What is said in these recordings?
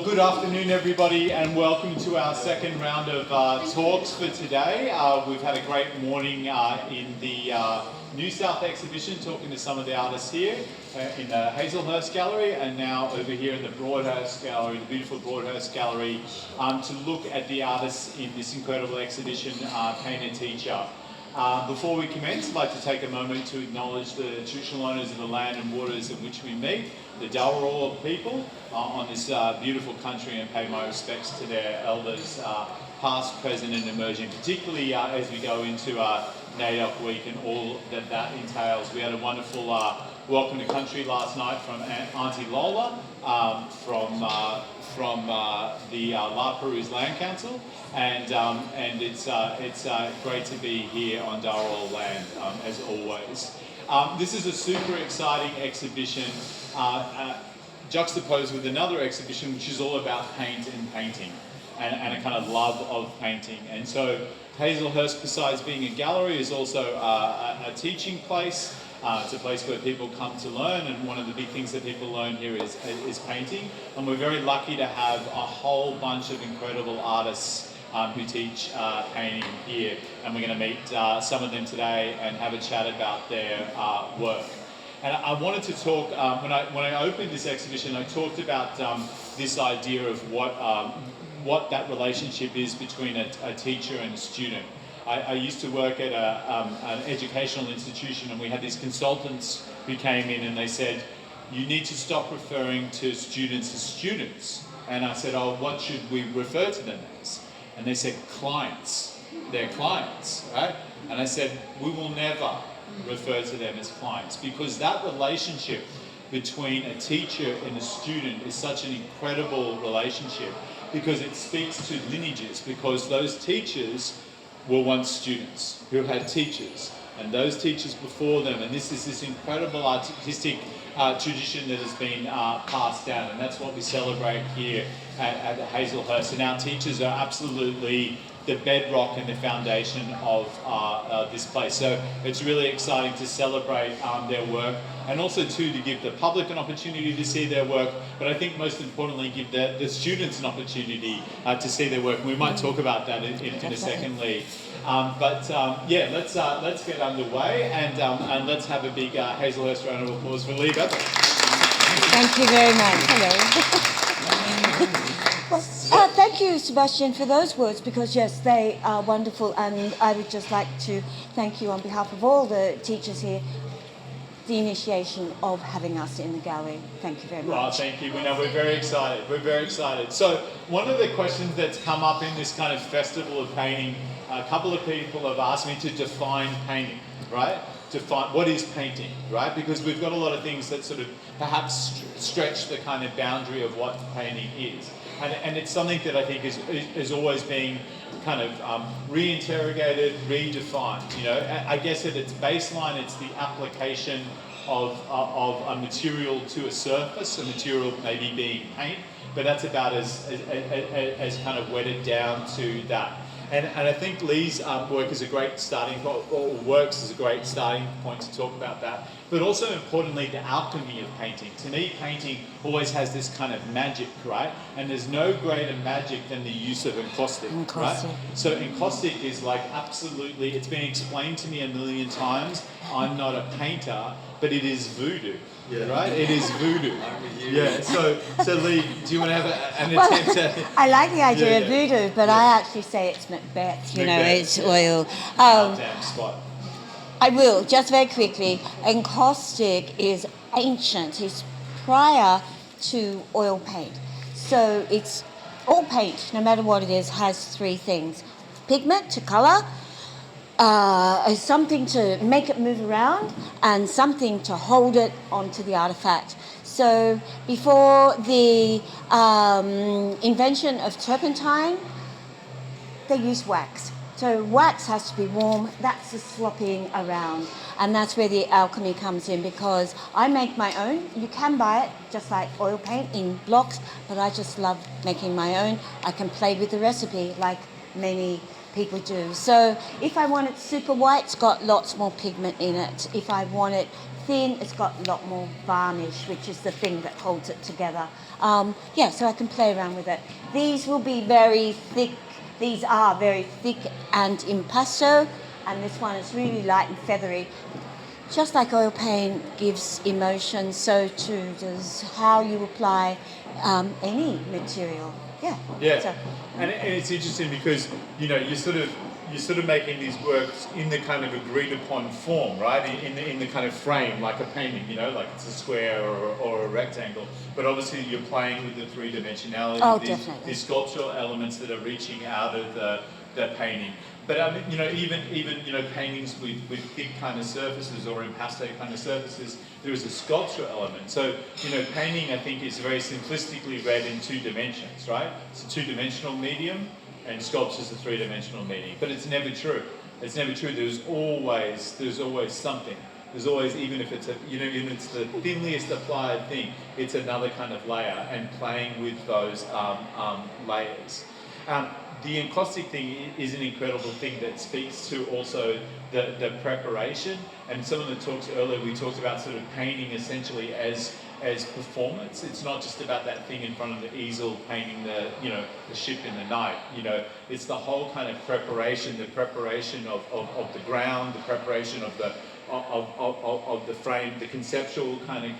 Good afternoon, everybody, and welcome to our second round of talks for today. We've had a great morning in the New South exhibition, talking to some of the artists here in the Hazelhurst Gallery, and now over here in the Broadhurst Gallery, the beautiful Broadhurst Gallery, to look at the artists in this incredible exhibition, Painter Teacher. Before we commence, I'd like to take a moment to acknowledge the traditional owners of the land and waters in which we meet, the Dalror people on this beautiful country, and pay my respects to their elders, past, present and emerging, particularly as we go into NAIDOC Week and all that entails. We had a wonderful welcome to country last night from Auntie Lola from the La Perouse Land Council, and it's great to be here on Dalror land as always. This is a super exciting exhibition juxtaposed with another exhibition which is all about paint and painting and a kind of love of painting. And so Hazelhurst, besides being a gallery, is also a teaching place. It's a place where people come to learn, and one of the big things that people learn here is painting. And we're very lucky to have a whole bunch of incredible artists who teach painting here, and we're going to meet some of them today and have a chat about their work. And I wanted to talk, when I opened this exhibition, I talked about this idea of what that relationship is between a teacher and a student. I used to work at an educational institution, and we had these consultants who came in and they said, you need to stop referring to students as students. And I said, oh, what should we refer to them as? And they said, clients. They're clients, right? And I said, we will never refer to them as clients, because that relationship between a teacher and a student is such an incredible relationship, because it speaks to lineages, because those teachers were once students who had teachers, and those teachers before them, and this is this incredible artistic tradition that has been passed down, and that's what we celebrate here at Hazelhurst. And our teachers are absolutely the bedrock and the foundation of this place. So it's really exciting to celebrate their work, and also too to give the public an opportunity to see their work, but I think most importantly give the students an opportunity to see their work. And we might talk about that in a second, Lee. Yeah, let's get underway, and let's have a big Hazelhurst round of applause for Lee Bethel. Thank you very much. Hello. Thank you, Sebastian, for those words, because yes, they are wonderful, and I would just like to thank you on behalf of all the teachers here, the initiation of having us in the gallery. Thank you very much. Well, thank you. We're very excited. We're very excited. So one of the questions that's come up in this kind of festival of painting, a couple of people have asked me to define painting, right? Define what is painting, right? Because we've got a lot of things that sort of perhaps stretch the kind of boundary of what painting is. And it's something that I think is always being kind of reinterrogated, redefined. You know, I guess at its baseline, it's the application of a material to a surface, a material maybe being paint, but that's about as kind of wedded down to that. And I think Lee's work is a great starting point, or works as a great starting point to talk about that. But also importantly, the alchemy of painting. To me, painting always has this kind of magic, right? And there's no greater magic than the use of encaustic, right? So encaustic is like absolutely, it's been explained to me a million times. I'm not a painter, but it is voodoo. Yeah. Right? It is voodoo. I'm with you. Yeah. So Lee, do you want to have an attempt to... I like the idea of voodoo, but I actually say it's Macbeth. You know, it's oil. Damn spot. I will, just very quickly. Encaustic is ancient. It's prior to oil paint. So it's all paint, no matter what it is, has three things. Pigment to colour, something to make it move around, and something to hold it onto the artefact. So before the invention of turpentine, they used wax. So wax has to be warm, that's the slopping around, and that's where the alchemy comes in, because I make my own. You can buy it just like oil paint in blocks, but I just love making my own. I can play with the recipe like many people do. So if I want it super white, it's got lots more pigment in it. If I want it thin, it's got a lot more varnish, which is the thing that holds it together. So I can play around with it. These will be very thick. These are very thick and impasto, and this one is really light and feathery. Just like oil paint gives emotion, so too does how you apply any material. Yeah. Yeah, So, and it's interesting because you're sort of making these works in the kind of agreed upon form, right? In the kind of frame, like a painting, like it's a square or a rectangle. But obviously you're playing with the three dimensionality, these sculptural elements that are reaching out of the painting. But even paintings with thick kind of surfaces or impasto kind of surfaces, there is a sculptural element. So painting, I think, is very simplistically read in two dimensions, right? It's a two-dimensional medium, and sculpture is a three-dimensional medium. But it's never true. It's never true. There's always something. There's always, even if it's even if it's the thinliest applied thing, it's another kind of layer, and playing with those layers. The encaustic thing is an incredible thing that speaks to also the preparation. And some of the talks earlier, we talked about sort of painting essentially as performance. It's not just about that thing in front of the easel painting the ship in the night. It's the whole kind of preparation, the preparation of the ground, the preparation of the frame, the conceptual kind of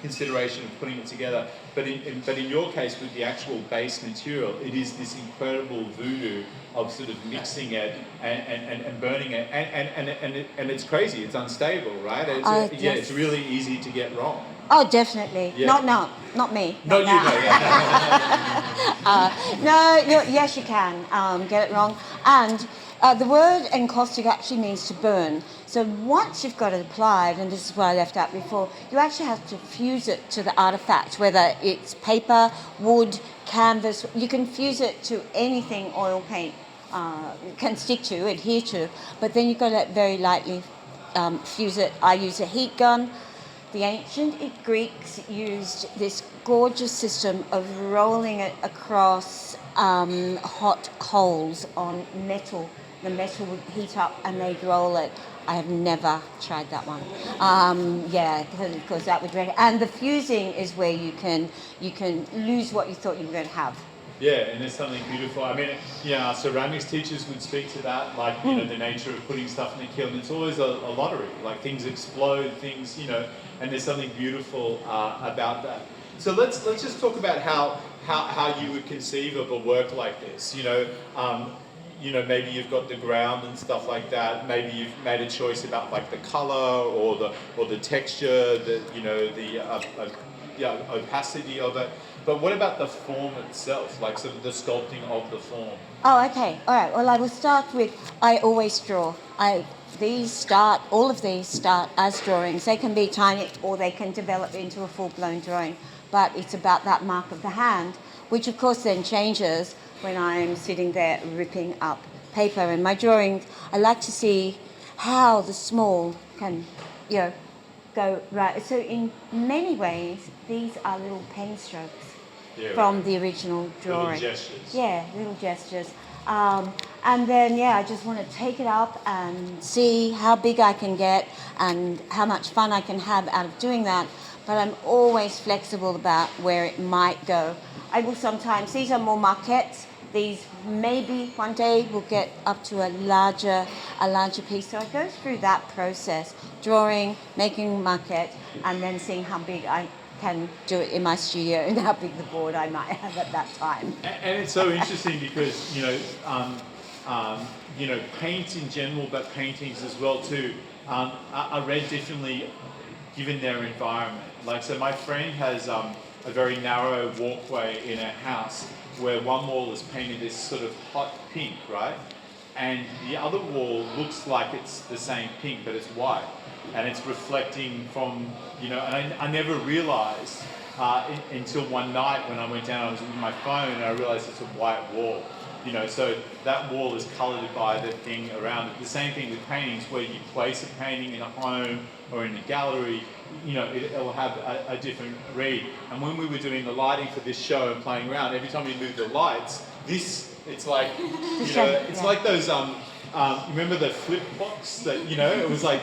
consideration of putting it together. But in your case, with the actual base material, it is this incredible voodoo of sort of mixing it and burning it, and it's crazy. It's unstable, right? It's really easy to get wrong. Oh, definitely. Yeah. Not me. Not you, no. Yes, you can get it wrong. And the word encaustic actually means to burn. So once you've got it applied, and this is what I left out before, you actually have to fuse it to the artifact, whether it's paper, wood, canvas. You can fuse it to anything oil paint can stick to, adhere to, but then you've got to very lightly fuse it. I use a heat gun. The ancient Greeks used this gorgeous system of rolling it across hot coals on metal. The metal would heat up and they'd roll it. I have never tried that one. Because that would wreck it. And the fusing is where you can lose what you thought you were going to have. Yeah, and there's something beautiful. I mean, our ceramics teachers would speak to that, like, the nature of putting stuff in the kiln. It's always a lottery. Like, things explode, and there's something beautiful about that. So let's just talk about how you would conceive of a work like this. Maybe you've got the ground and stuff like that. Maybe you've made a choice about like the color or the texture, the opacity of it. But what about the form itself, like sort of the sculpting of the form? Oh, okay. All right. Well, I will start with, I always draw. All of these start as drawings. They can be tiny or they can develop into a full-blown drawing. But it's about that mark of the hand, which of course then changes when I'm sitting there ripping up paper. And my drawings, I like to see how the small can, go right. So in many ways, these are little pen strokes from the original drawing. Little gestures. Yeah, little gestures. And then, I just want to take it up and see how big I can get and how much fun I can have out of doing that. But I'm always flexible about where it might go. I will sometimes, these are more maquettes. These maybe one day will get up to a larger piece. So I go through that process, drawing, making maquette, and then seeing how big I can do it in my studio and how big the board I might have at that time. And it's so interesting because, paint in general, but paintings as well too, are read differently given their environment. Like, so my friend has a very narrow walkway in her house where one wall is painted this sort of hot pink, right? And the other wall looks like it's the same pink, but it's white. And it's reflecting from, and I never realized until one night when I went down, I was with my phone and I realized it's a white wall. So that wall is colored by the thing around it. The same thing with paintings, where you place a painting in a home or in a gallery, it'll have a different read. And when we were doing the lighting for this show and playing around, every time we moved the lights, this, it's like, you know, shadow, it's yeah. like those, remember the flip box that, you know, it was like,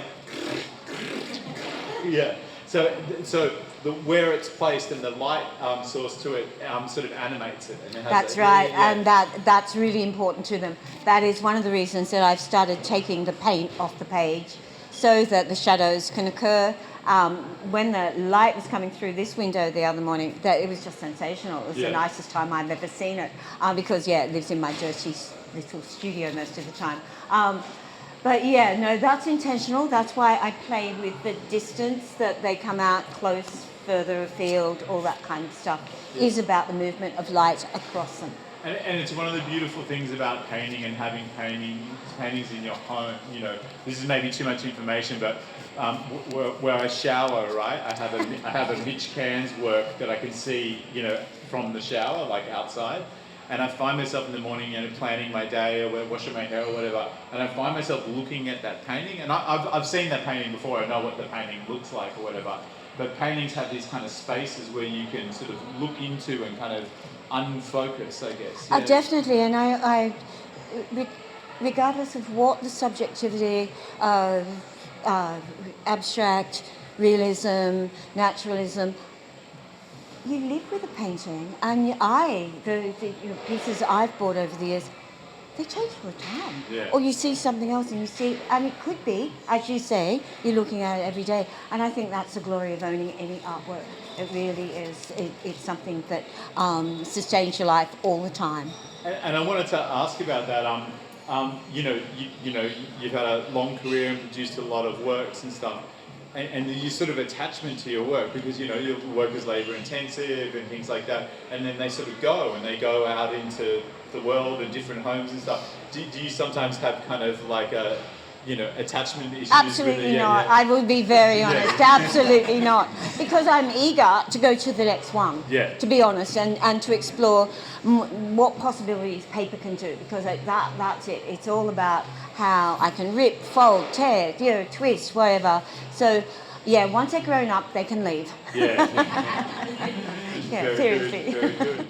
yeah. So where it's placed and the light source to it sort of animates it. And it has That's that, right, yeah. and that's really important to them. That is one of the reasons that I've started taking the paint off the page so that the shadows can occur. When the light was coming through this window the other morning, that it was just sensational. It was the nicest time I've ever seen it because, it lives in my dirty little studio most of the time. But yeah, no, that's intentional. That's why I play with the distance, that they come out close, further afield, all that kind of stuff is about the movement of light across them. And it's one of the beautiful things about painting and having paintings in your home. You know, this is maybe too much information, but where I shower, right? I have a Mitch Cairns work that I can see, you know, from the shower, like outside. And I find myself in the morning, you know, planning my day or washing my hair or whatever, and I find myself looking at that painting. And I've seen that painting before. I know what the painting looks like or whatever. But paintings have these kind of spaces where you can sort of look into and kind of unfocus, I guess. Yeah. Definitely, and I regardless of what the subjectivity of abstract, realism, naturalism, you live with a painting, and the pieces I've bought over the years, they change all the time. Yeah. Or you see something else and you see, and it could be, as you say, you're looking at it every day. And I think that's the glory of owning any artwork. It really is. It's something that sustains your life all the time. And I wanted to ask about that. You've had a long career and produced a lot of works and stuff. And your sort of attachment to your work, because you know your work is labour intensive and things like that, and then they sort of go out into the world and different homes and stuff. Do you sometimes have kind of like a, you know, attachment issues? Absolutely with it? not. Yeah. I will be very honest. Absolutely not, because I'm eager to go to the next one. Yeah. To be honest, and to explore what possibilities paper can do, because that's it. It's all about how I can rip, fold, tear, twist, whatever. So, yeah, once they're grown up, they can leave. Yeah. Yeah, Very seriously. good, very good.